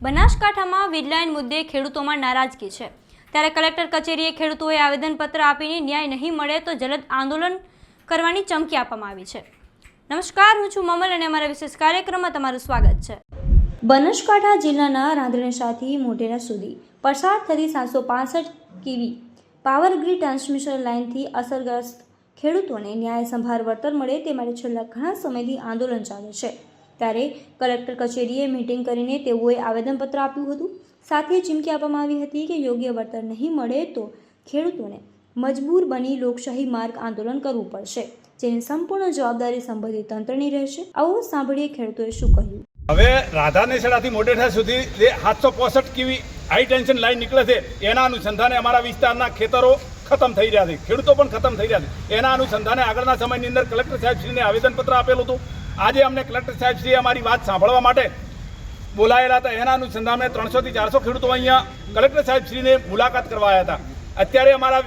બનાસકાંઠામાં વીજલાઇન મુદ્દે ખેડૂતોમાં નારાજગી છે, ત્યારે કલેક્ટર કચેરીએ ખેડૂતોએ આવેદનપત્ર આપીને ન્યાય નહીં મળે તો જલદ આંદોલન કરવાની ચમકી આપવામાં આવી છે। નમસ્કાર, હું છું મમલ અને અમારા વિશેષ કાર્યક્રમમાં તમારું સ્વાગત છે। બનાસકાંઠા જિલ્લાના રાંધણેસાથી મોઢેરા સુધી પસાર થતી 765 kV પાવર ગ્રીડ ટ્રાન્સમિશન લાઇનથી અસરગ્રસ્ત ખેડૂતોને ન્યાય સંભાર વળતર મળે તે માટે છેલ્લા ઘણા સમયથી આંદોલન ચાલે છે। ત્યારે કલેક્ટર કચેરીએ મીટિંગ કરીને તેઓએ આવેદનપત્ર આપ્યું હતું, સાથે ચીમકી આપવામાં આવી હતી કે યોગ્ય વળતર નહીં મળે તો ખેડૂતોને મજબૂર બની લોકશાહી માર્ગ આંદોલન કરવું પડશે, જેની સંપૂર્ણ જવાબદારી સંબંધિત તંત્રની રહેશે। આવો સાંભળીએ ખેડૂતોએ શું કહ્યું। હવે રાધાનેસડાથી મોઢેરા સુધી જે 765 kV હાઈ ટેન્શન લાઈન નીકળે છે, એના અનુસંધાને અમારા વિસ્તારના ખેતરો ખતમ થઈ રહ્યા છે, ખેડૂતો પણ ખતમ થઈ રહ્યા છે। એના અનુસંધાને આગળના સમયની અંદર કલેક્ટર સાહેબશ્રીને આવેદનપત્ર આપેલું હતું। આજે અમને કલેક્ટર સાહેબશ્રીએ અમારી વાત સાંભળવા માટે બોલાયેલા હતા। એના અનુસંધાને 300 થી 400 ખેડૂતો અહીંયા કલેક્ટર સાહેબશ્રીને મુલાકાત કરવા આવ્યા હતા। અત્યારે અમારા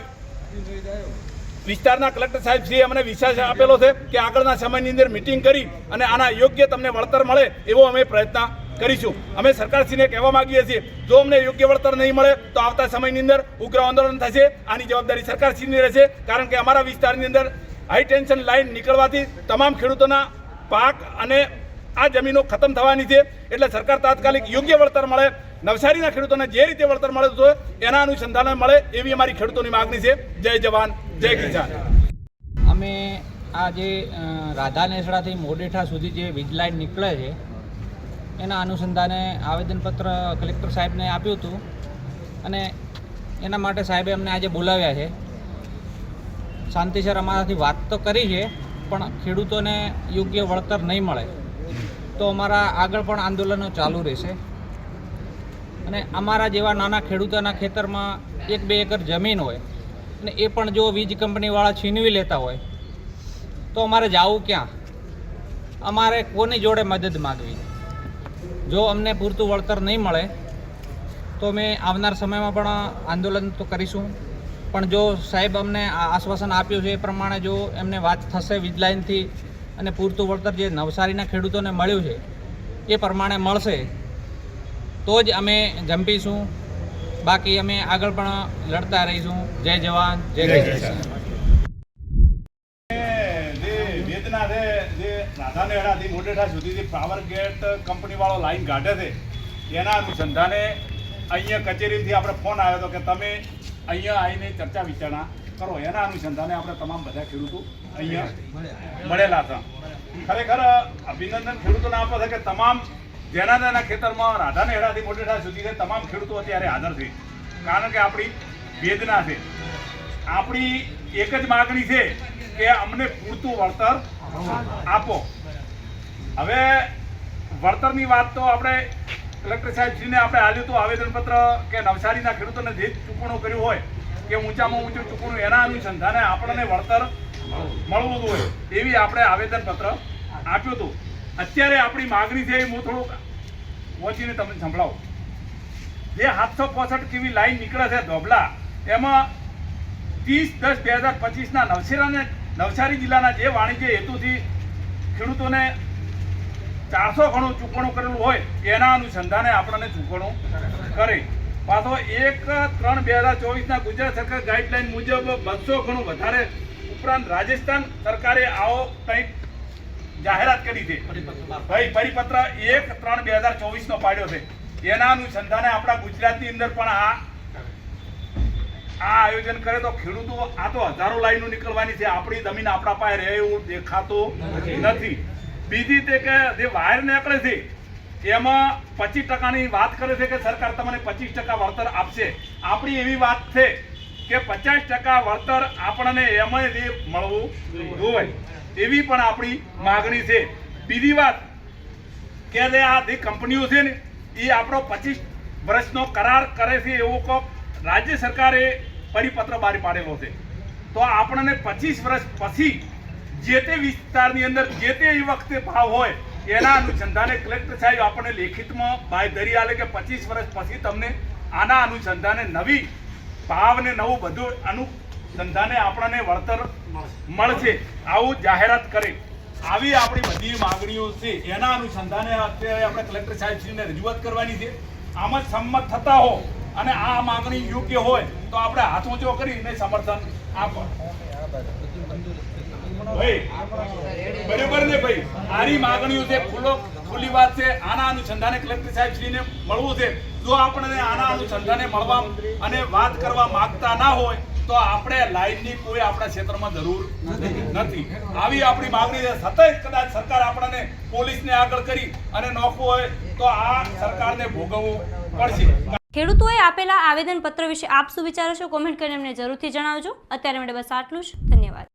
વિસ્તારના કલેક્ટર સાહેબશ્રીએ અમને વિશ્વાસ આપેલો છે કે આગળના સમયની અંદર મિટિંગ કરી અને આના યોગ્ય તમને વળતર મળે એવો અમે પ્રયત્ન કરીશું। અમે સરકારશ્રીને કહેવા માંગીએ છીએ, જો અમને યોગ્ય વળતર નહીં મળે તો આવતા સમયની અંદર ઉગ્ર આંદોલન થશે। આની જવાબદારી સરકારશ્રીની રહેશે, કારણ કે અમારા વિસ્તારની અંદર હાઈ ટેન્શન લાઇન નીકળવાથી તમામ ખેડૂતોના પાક અને આ જમીનો ખતમ થવાની છે। એટલે સરકાર તાત્કાલિક યોગ્ય વળતર મળે, નવસારીના ખેડૂતોને જે રીતે વળતર મળે તો એના અનુસંધાને મળે એવી અમારી ખેડૂતોની માગણી છે। જય જવાન જય કિસાન। અમે આ જે રાધાનેસડાથી મોઢેરા સુધી જે વીજ લાઇન નીકળે છે એના અનુસંધાને આવેદનપત્ર કલેક્ટર સાહેબને આપ્યું હતું અને એના માટે સાહેબે અમને આજે બોલાવ્યા છે। શાંતિસર અમારાથી વાત તો કરી છે, પણ ખેડૂતોને યોગ્ય વળતર નહીં મળે તો અમારા આગળ પણ આંદોલનો ચાલુ રહેશે। અને અમારા જેવા નાના ખેડૂતોના ખેતરમાં 1-2 એકર જમીન હોય અને એ પણ જો વીજ કંપનીવાળા છીનવી લેતા હોય તો અમારે જવું ક્યાં? અમારે કોની જોડે મદદ માગવી? જો અમને પૂરતું વળતર નહીં મળે તો અમે આવનાર સમયમાં પણ આંદોલન તો કરીશું। પણ જો સાહેબ અમને આશ્વાસન આપ્યું છે એ પ્રમાણે જો એમને વાત થશે વીજ લાઇનથી અને પૂરતું વળતર જે નવસારીના ખેડૂતોને મળ્યું છે એ પ્રમાણે મળશે તો જ અમે જંપીશું, બાકી અમે આગળ પણ લડતા રહીશું। જય જવાન જય કિસાન। વેદના છે જે રાધાનેસડાથી મોઢેરા સુધી પાવર ગેટ કંપનીવાળો લાઈન કાઢે છે, એના અનુસંધાને અહીંયા કચેરીથી આપણે ફોન આવ્યો હતો કે તમે અહીંયા આવીને ચર્ચા વિચારણા કરો। એના અનુસંધાને આપણે તમામ બધા ખેડૂતો અહીંયા મળેલા હતા। ખરેખર અભિનંદન ખેડૂતોને આપે છે કે તમામ જેના ખેતરમાં રાધાનેસડાથી મોઢેરા સુધી તમામ ખેડૂતો અત્યારે હાજર છે, કારણ કે આપણી વેદના છે। આપણી એક જ માગણી છે કે અમને પૂરતું વળતર આપો। હવે વળતરની વાત તો આપણે કલેક્ટર સાહેબશ્રીને આપણે આલ્યું હતું આવેદનપત્ર કે નવસારીના ખેડૂતોને જે ચૂકવણું કર્યું હોય કે ઊંચામાં ઊંચું ચૂકવણું એના અનુસંધાને આપણને વળતર મળવું હોય એવી આપણે આવેદનપત્ર આપ્યું હતું। અત્યારે આપણી માગણી છે એ હું થોડુંક પહોંચીને તમને સંભળાવું। જે 765 kV લાઈન નીકળે છે ધોબલા, એમાં 30/10/2025ના નવસારી જિલ્લાના જે વાણિજ્ય હેતુથી ખેડૂતોને 400 ગણું ચૂકવણું કરેલું હોય એના અનુસંધાને આપણને ચૂકવણું કરે। પાછો 1/3/2024ના ગુજરાત સરકાર ગાઈડલાઈન મુજબ 200 ગણું વધારે ઉપરાંત રાજસ્થાન સરકારે આવો કંઈક જાહેરાત કરી છે, ભાઈ પરિપત્ર 1/3/2024નો પાડ્યો છે। એના અનુસંધાને આપણા ગુજરાતની અંદર પણ આ આયોજન કરે તો ખેડૂતો આ તો હજારો લાઈનો નીકળવાની છે। આપણી જમીન આપણા પાસે રહે એવું દેખાતું નથી। બીજી તે કે જે વાયર નીકળે છે એમાં 25%ની વાત કરે છે કે સરકાર તમને 25% વળતર આપશે। આપણી એવી વાત છે કે 50% વળતર આપણને એમાં જે મળવું જોઈએ એવી પણ આપણી માગણી છે। બીજી વાત કે આ જે કંપનીઓ છે ને એ આપણો 25 વર્ષનો કરાર કરે છે એવો કોક રાજ્ય સરકારે પરિપત્ર બહાર પાડેલો છે, તો આપણને 25 વર્ષ પછી જે તે વિસ્તારની અંદર જે તે વખતે ભાવ હોય એના અનુસંધાને કલેક્ટર સાહેબ આપણને લેખિતમાં બાંયધરી આલે કે 25 વર્ષ પછી તમને આના અનુસંધાને નવી ભાવ ને નવું બધું અનુસંધાને આપણને વળતર મળશે, આવું જાહેરાત કરે। આવી આપણી બધી માંગણીઓ છે, એના અનુસંધાને અત્યારે આપણે કલેક્ટર સાહેબશ્રીને રજૂઆત કરવાની છે। આમ જ સંમત થતા હો અને આ માંગણી યોગ્ય હોય તો આપણે હાથ ઊંચો કરીને સમર્થન આપો. ભાઈ બરાબર ને ભાઈ, આની માંગણીઓ છે, ખુલ્લી વાત છે. આના અનુસંધાને કલેક્ટર સાહેબશ્રીને મળવું છે. જો આપણે આના અનુસંધાને મળવા અને વાત કરવા માંગતા ના હોય તો આપણે લાઈનની કોઈ આપણા ક્ષેત્રમાં જરૂર નથી. આવી આપણી માંગણી છે. સતત કદાચ સરકાર આપણને પોલીસને આગળ કરી અને નોખવું હોય તો આ સરકારને ભોગવવું પડશે. ખેડૂતોએ આપેલા આવેદનપત્ર વિશે આપ શું વિચારો છો? કોમેન્ટ કરીને અમને જરૂરથી જણાવજો. અત્યારે માટે બસ આટલું જ. ધન્યવાદ.